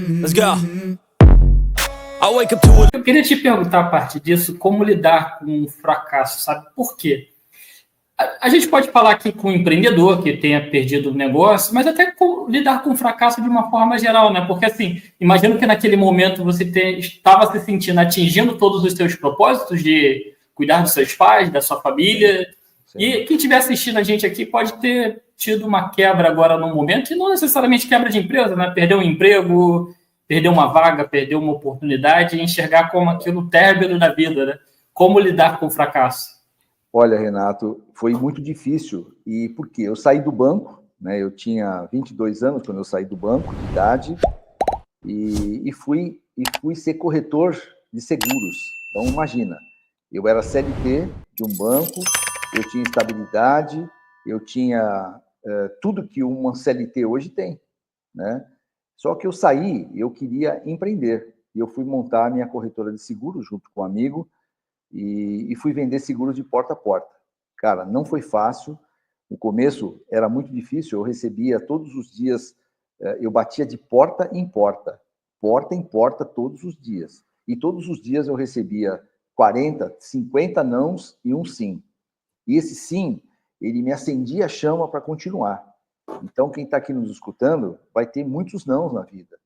Let's go. I wake up to it. Eu queria te perguntar, a partir disso, como lidar com o fracasso, sabe? Por quê? A gente pode falar aqui com um empreendedor que tenha perdido o negócio, mas até lidar com o fracasso de uma forma geral, né? Porque, assim, imagino que naquele momento você estava se sentindo atingindo todos os seus propósitos de cuidar dos seus pais, da sua família. Sim. E quem estiver assistindo a gente aqui pode ter tido uma quebra agora no momento, e não necessariamente quebra de empresa, né? Perder um emprego, perder uma vaga, perder uma oportunidade e enxergar como aquilo término da vida, né? Como lidar com o fracasso? Olha, Renato, foi muito difícil. E por quê? Eu saí do banco, né? Eu tinha 22 anos quando eu saí do banco, de idade, e fui ser corretor de seguros. Então, imagina, eu era CLT de um banco, eu tinha estabilidade, eu tinha tudo que uma CLT hoje tem, né? Só que eu saí, eu queria empreender. E eu fui montar a minha corretora de seguros junto com um amigo, e fui vender seguros de porta a porta. Cara, não foi fácil. No começo era muito difícil. Eu recebia todos os dias, eu batia de porta em porta todos os dias. E todos os dias eu recebia 40, 50 nãos e um sim. E esse sim, ele me acendia a chama para continuar. Então, quem está aqui nos escutando vai ter muitos nãos na vida.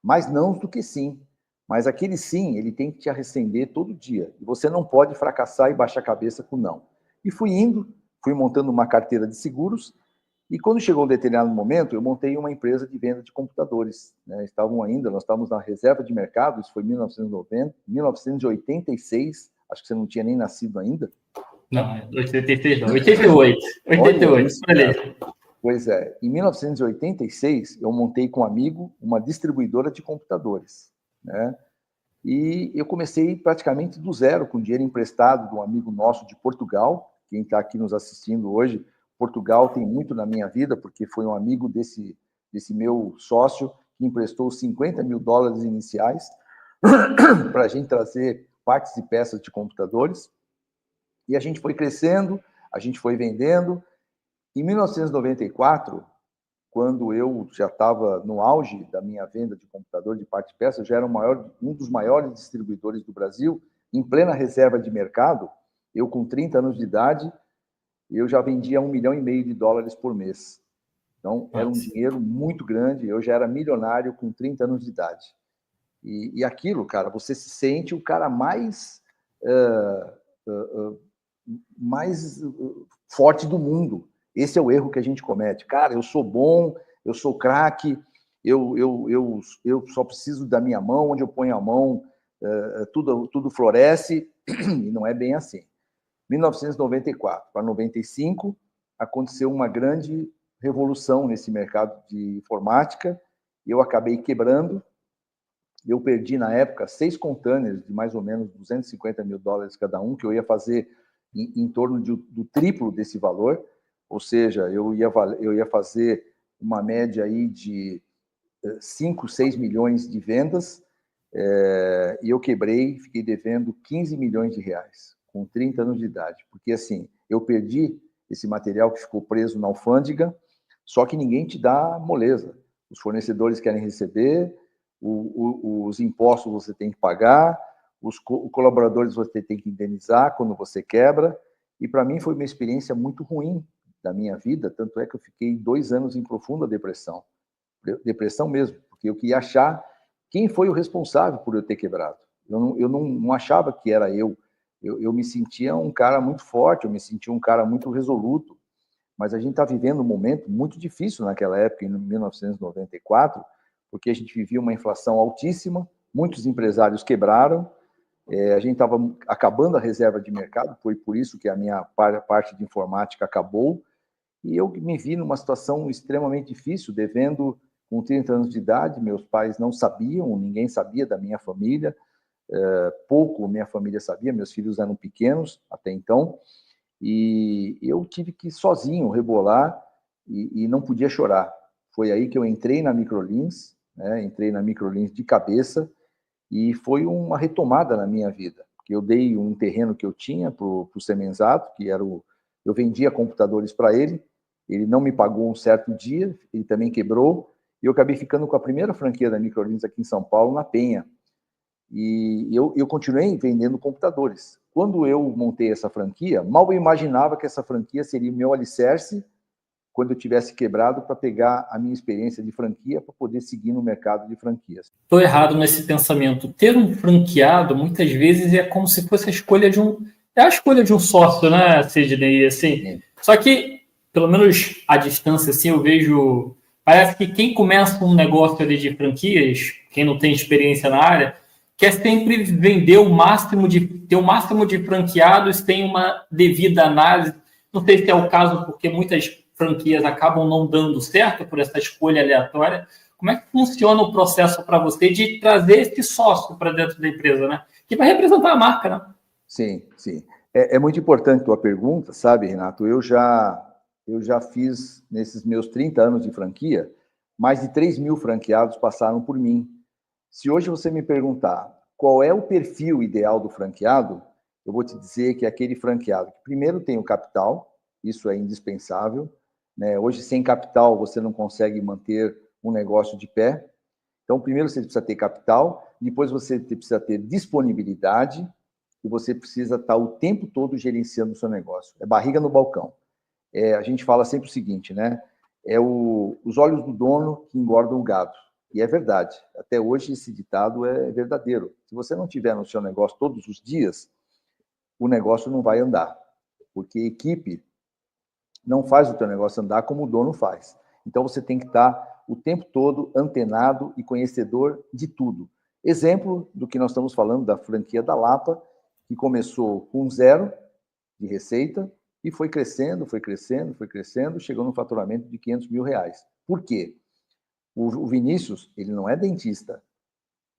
Mais nãos do que sim. Mas aquele sim, ele tem que te acender todo dia. E você não pode fracassar e baixar a cabeça com não. E fui montando uma carteira de seguros, e quando chegou um determinado momento, eu montei uma empresa de venda de computadores. Né? Nós estávamos na reserva de mercado, isso foi em 1990, 1986, acho que você não tinha nem nascido ainda. Não, 86 não, 88. 88, falei. Pois é, em 1986, eu montei com um amigo uma distribuidora de computadores, né? E eu comecei praticamente do zero, com dinheiro emprestado de um amigo nosso de Portugal. Quem está aqui nos assistindo hoje, Portugal tem muito na minha vida, porque foi um amigo desse meu sócio que emprestou $50 mil iniciais para a gente trazer partes e peças de computadores. E a gente foi crescendo, a gente foi vendendo. Em 1994, quando eu já estava no auge da minha venda de computador de parte e peça, eu já era um dos maiores distribuidores do Brasil, em plena reserva de mercado. Eu, com 30 anos de idade, eu já vendia $1,5 milhão por mês. Então, era um dinheiro muito grande. Eu já era milionário com 30 anos de idade. E aquilo, cara, você se sente o cara mais forte do mundo. Esse é o erro que a gente comete. Cara, eu sou bom, eu sou craque, eu só preciso da minha mão, onde eu ponho a mão, tudo floresce, e não é bem assim. 1994 para 95, aconteceu uma grande revolução nesse mercado de informática, eu acabei quebrando. Eu perdi, na época, 6 containers de mais ou menos $250 mil cada um, que eu ia fazer em torno do triplo desse valor. Ou seja, eu ia fazer uma média aí de 5, 6 milhões de vendas, e eu quebrei, fiquei devendo R$15 milhões, com 30 anos de idade. Porque, assim, eu perdi esse material que ficou preso na alfândega, só que ninguém te dá moleza. Os fornecedores querem receber, os impostos você tem que pagar, os colaboradores você tem que indenizar quando você quebra. E, para mim, foi uma experiência muito ruim da minha vida, tanto é que eu fiquei 2 anos em profunda depressão mesmo, porque eu queria achar quem foi o responsável por eu ter quebrado. Eu não achava que era eu me sentia um cara muito forte, eu me sentia um cara muito resoluto, mas a gente está vivendo um momento muito difícil naquela época, em 1994, porque a gente vivia uma inflação altíssima, muitos empresários quebraram, a gente estava acabando a reserva de mercado, foi por isso que a minha parte de informática acabou, e eu me vi numa situação extremamente difícil, devendo com 30 anos de idade. Meus pais não sabiam, ninguém sabia da minha família, pouco minha família sabia, meus filhos eram pequenos até então, e eu tive que sozinho rebolar e não podia chorar. Foi aí que eu entrei na Microlins, né? Entrei na Microlins de cabeça, e foi uma retomada na minha vida. Eu dei um terreno que eu tinha para o Semenzato, que era eu vendia computadores para ele não me pagou um certo dia, ele também quebrou, E eu acabei ficando com a primeira franquia da Microlins aqui em São Paulo, na Penha. E eu continuei vendendo computadores. Quando eu montei essa franquia, mal eu imaginava que essa franquia seria o meu alicerce quando eu tivesse quebrado, para pegar a minha experiência de franquia para poder seguir no mercado de franquias. Estou errado nesse pensamento. Ter um franqueado, muitas vezes, é como se fosse a escolha de um... É a escolha de um sócio, né, Sidney? Assim, Sim. Só que, pelo menos à distância, assim, eu vejo... Parece que quem começa um negócio ali de franquias, quem não tem experiência na área, quer sempre vender o máximo de... ter o máximo de franqueados, tem uma devida análise. Não sei se é o caso, porque muitas franquias acabam não dando certo por essa escolha aleatória. Como é que funciona o processo para você de trazer esse sócio para dentro da empresa, né? Que vai representar a marca, né? Sim, sim. É muito importante a tua pergunta, sabe, Renato? Eu já fiz, nesses meus 30 anos de franquia, mais de 3.000 franqueados passaram por mim. Se hoje você me perguntar qual é o perfil ideal do franqueado, eu vou te dizer que é aquele franqueado que primeiro tem o capital, isso é indispensável, né? Hoje, sem capital, você não consegue manter um negócio de pé. Então, primeiro você precisa ter capital, depois você precisa ter disponibilidade e você precisa estar o tempo todo gerenciando o seu negócio. É barriga no balcão. A gente fala sempre o seguinte, né? Os olhos do dono que engordam o gado. E é verdade. Até hoje esse ditado é verdadeiro. Se você não tiver no seu negócio todos os dias, o negócio não vai andar. Porque equipe não faz o teu negócio andar como o dono faz. Então, você tem que estar o tempo todo antenado e conhecedor de tudo. Exemplo do que nós estamos falando da franquia da Lapa, que começou com 0 de receita e foi crescendo, chegou no faturamento de R$500 mil. Por quê? O Vinícius, ele não é dentista.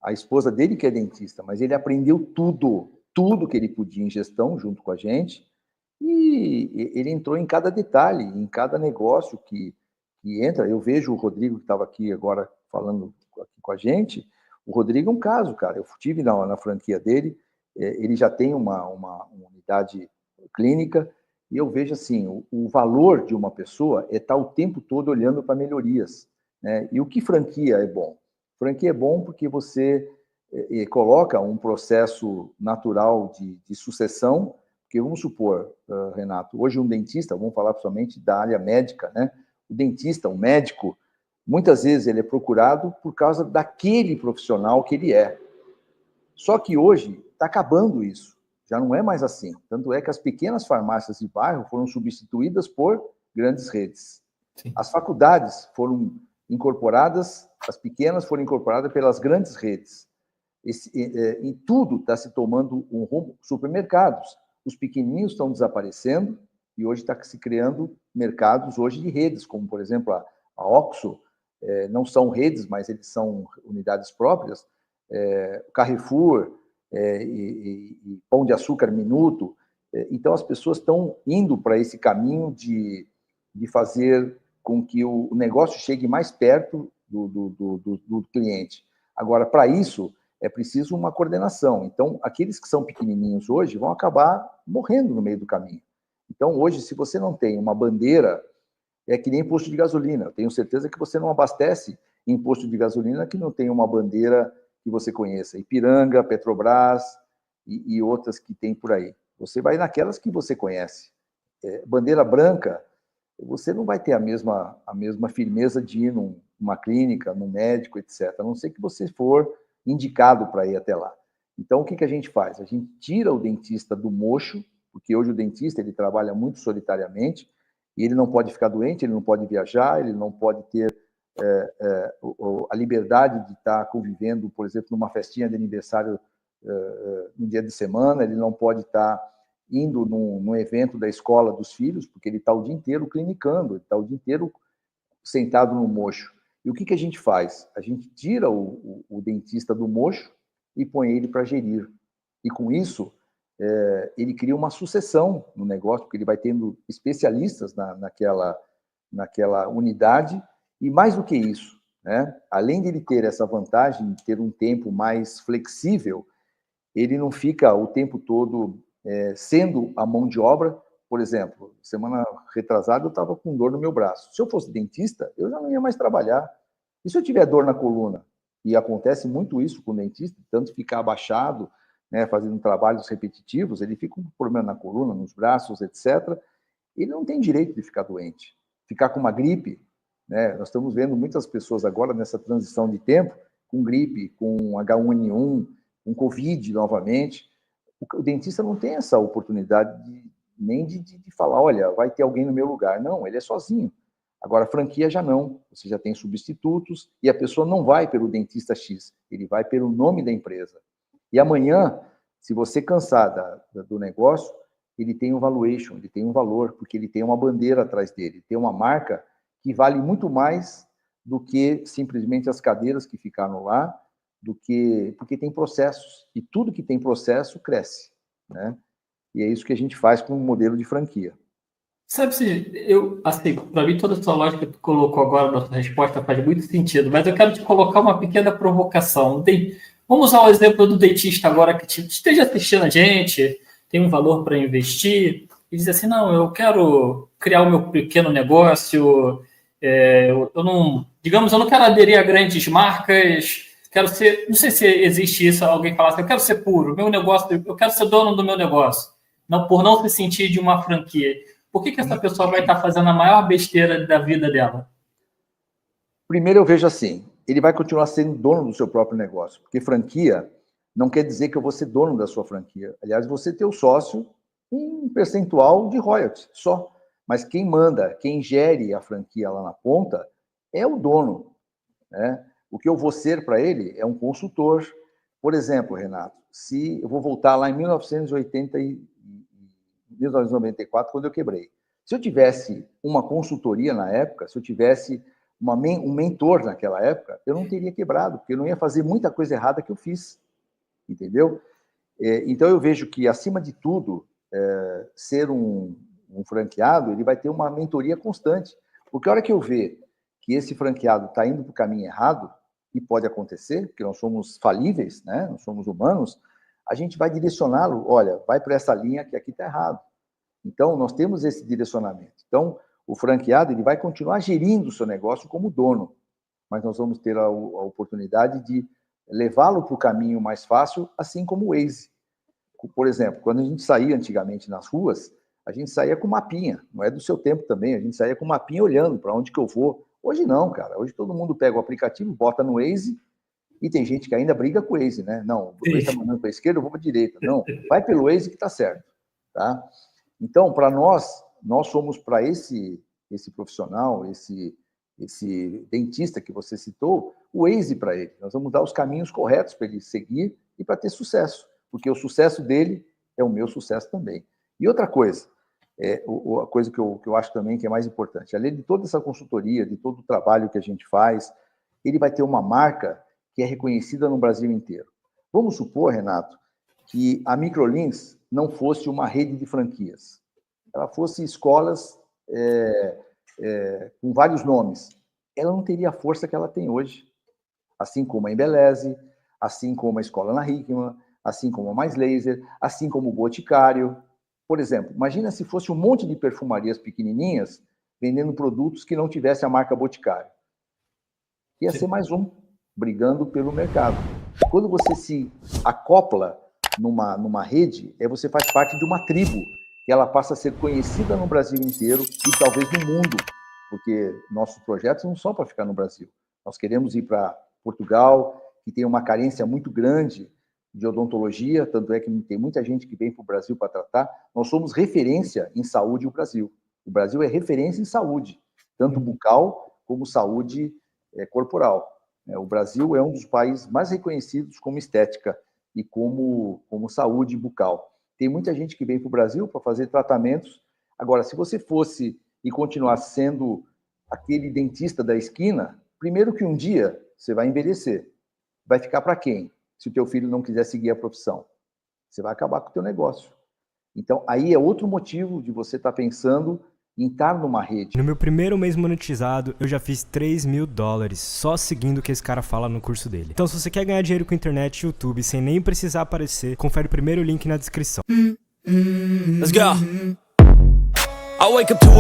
A esposa dele que é dentista, mas ele aprendeu tudo que ele podia em gestão junto com a gente, e ele entrou em cada detalhe, em cada negócio que entra. Eu vejo o Rodrigo, que estava aqui agora falando aqui com a gente. O Rodrigo é um caso, cara. Eu estive na franquia dele, ele já tem uma unidade clínica, e eu vejo assim, o valor de uma pessoa é estar o tempo todo olhando para melhorias, né? E o que franquia é bom? Franquia é bom porque você coloca um processo natural de sucessão. Porque vamos supor, Renato, hoje um dentista, vamos falar somente da área médica, né? O dentista, o médico, muitas vezes ele é procurado por causa daquele profissional que ele é. Só que hoje está acabando isso, já não é mais assim. Tanto é que as pequenas farmácias de bairro foram substituídas por grandes redes. Sim. As faculdades foram incorporadas, as pequenas foram incorporadas pelas grandes redes. E tudo está se tomando um rumo. Supermercados. Os pequenininhos estão desaparecendo e hoje está se criando mercados hoje de redes, como, por exemplo, a Oxxo. Não são redes, mas eles são unidades próprias. O Carrefour e Pão de Açúcar Minuto. Então, as pessoas estão indo para esse caminho de fazer com que o negócio chegue mais perto do cliente. Agora, para isso, é preciso uma coordenação. Então, aqueles que são pequenininhos hoje vão acabar morrendo no meio do caminho. Então, hoje, se você não tem uma bandeira, é que nem posto de gasolina. Eu tenho certeza que você não abastece em posto de gasolina que não tem uma bandeira que você conheça. Ipiranga, Petrobras e outras que tem por aí. Você vai naquelas que você conhece. Bandeira branca, você não vai ter a mesma firmeza de ir numa clínica, num médico, etc. A não ser que você for indicado para ir até lá. Então, o que a gente faz? A gente tira o dentista do mocho, porque hoje o dentista ele trabalha muito solitariamente, e ele não pode ficar doente, ele não pode viajar, ele não pode ter a liberdade de estar convivendo, por exemplo, numa festinha de aniversário no dia de semana, ele não pode estar indo num evento da escola dos filhos, porque ele está o dia inteiro clinicando, ele está o dia inteiro sentado no mocho. E o que a gente faz? A gente tira o dentista do mocho e põe ele para gerir. E com isso, ele cria uma sucessão no negócio, porque ele vai tendo especialistas naquela unidade. E mais do que isso, né? Além de ele ter essa vantagem de ter um tempo mais flexível, ele não fica o tempo todo sendo a mão de obra. Por exemplo, semana retrasada eu estava com dor no meu braço. Se eu fosse dentista, eu já não ia mais trabalhar. E se eu tiver dor na coluna? E acontece muito isso com o dentista, tanto ficar abaixado, né, fazendo trabalhos repetitivos, ele fica com problema na coluna, nos braços, etc. Ele não tem direito de ficar doente. Ficar com uma gripe, né? Nós estamos vendo muitas pessoas agora nessa transição de tempo, com gripe, com H1N1, com Covid novamente. O dentista não tem essa oportunidade nem de falar, olha, vai ter alguém no meu lugar. Não, ele é sozinho. Agora, a franquia já não. Você já tem substitutos e a pessoa não vai pelo dentista X, ele vai pelo nome da empresa. E amanhã, se você cansar do negócio, ele tem um valuation, ele tem um valor, porque ele tem uma bandeira atrás dele, tem uma marca que vale muito mais do que simplesmente as cadeiras que ficaram lá, porque tem processos, e tudo que tem processo cresce, né? E é isso que a gente faz com o modelo de franquia. Sabe, assim, para mim toda a sua lógica que tu colocou agora na sua resposta faz muito sentido, mas eu quero te colocar uma pequena provocação. Vamos usar o exemplo do dentista agora que esteja assistindo a gente, tem um valor para investir, e diz assim, não, eu quero criar o meu pequeno negócio, eu não quero aderir a grandes marcas, quero ser, não sei se existe isso, alguém falar assim, eu quero ser puro, meu negócio, eu quero ser dono do meu negócio, por não se sentir de uma franquia. Por que essa pessoa vai estar fazendo a maior besteira da vida dela? Primeiro eu vejo assim, ele vai continuar sendo dono do seu próprio negócio, porque franquia não quer dizer que eu vou ser dono da sua franquia. Aliás, você ter o sócio em um percentual de royalties só. Mas quem manda, quem gere a franquia lá na ponta é o dono, né? O que eu vou ser para ele é um consultor. Por exemplo, Renato, se eu vou voltar lá em 1994, quando eu quebrei. Se eu tivesse uma consultoria na época, se eu tivesse um mentor naquela época, eu não teria quebrado, porque eu não ia fazer muita coisa errada que eu fiz, entendeu? Então, eu vejo que, acima de tudo, ser um franqueado, ele vai ter uma mentoria constante, porque a hora que eu ver que esse franqueado está indo para o caminho errado, e pode acontecer, porque nós somos falíveis, né? Nós somos humanos, a gente vai direcioná-lo, olha, vai para essa linha que aqui está errado. Então, nós temos esse direcionamento. Então, o franqueado ele vai continuar gerindo o seu negócio como dono, mas nós vamos ter a oportunidade de levá-lo para o caminho mais fácil, assim como o Waze. Por exemplo, quando a gente saía antigamente nas ruas, a gente saía com mapinha, não é do seu tempo também, a gente saía com mapinha olhando para onde que eu vou. Hoje não, cara, hoje todo mundo pega o aplicativo, bota no Waze, e tem gente que ainda briga com o Waze, né? Não, o Waze está mandando para a esquerda, eu vou para a direita. Não, vai pelo Waze que está certo, tá? Então, para nós somos para esse profissional, esse dentista que você citou, o Waze para ele. Nós vamos dar os caminhos corretos para ele seguir e para ter sucesso, porque o sucesso dele é o meu sucesso também. E outra coisa, a coisa que eu acho também que é mais importante, além de toda essa consultoria, de todo o trabalho que a gente faz, ele vai ter uma marca que é reconhecida no Brasil inteiro. Vamos supor, Renato, que a Microlins não fosse uma rede de franquias. Ela fosse escolas com vários nomes. Ela não teria a força que ela tem hoje. Assim como a Embeleze, assim como a Escola Ana Hickman, assim como a Mais Laser, assim como o Boticário. Por exemplo, imagina se fosse um monte de perfumarias pequenininhas vendendo produtos que não tivesse a marca Boticário. Ia ser mais um brigando pelo mercado. Quando você se acopla numa rede, você faz parte de uma tribo, que ela passa a ser conhecida no Brasil inteiro e talvez no mundo, porque nossos projetos não são para ficar no Brasil. Nós queremos ir para Portugal, que tem uma carência muito grande de odontologia, tanto é que tem muita gente que vem para o Brasil para tratar. Nós somos referência em saúde no Brasil. O Brasil é referência em saúde, tanto bucal como saúde corporal. O Brasil é um dos países mais reconhecidos como estética e como saúde bucal. Tem muita gente que vem para o Brasil para fazer tratamentos. Agora, se você fosse e continuar sendo aquele dentista da esquina, primeiro que um dia você vai envelhecer. Vai ficar para quem? Se o teu filho não quiser seguir a profissão. Você vai acabar com o teu negócio. Então, aí é outro motivo de você estar pensando em estar numa rede. No meu primeiro mês monetizado, eu já fiz $3.000 só seguindo o que esse cara fala no curso dele. Então, se você quer ganhar dinheiro com internet e YouTube sem nem precisar aparecer, confere o primeiro link na descrição. Let's go. I wake up to a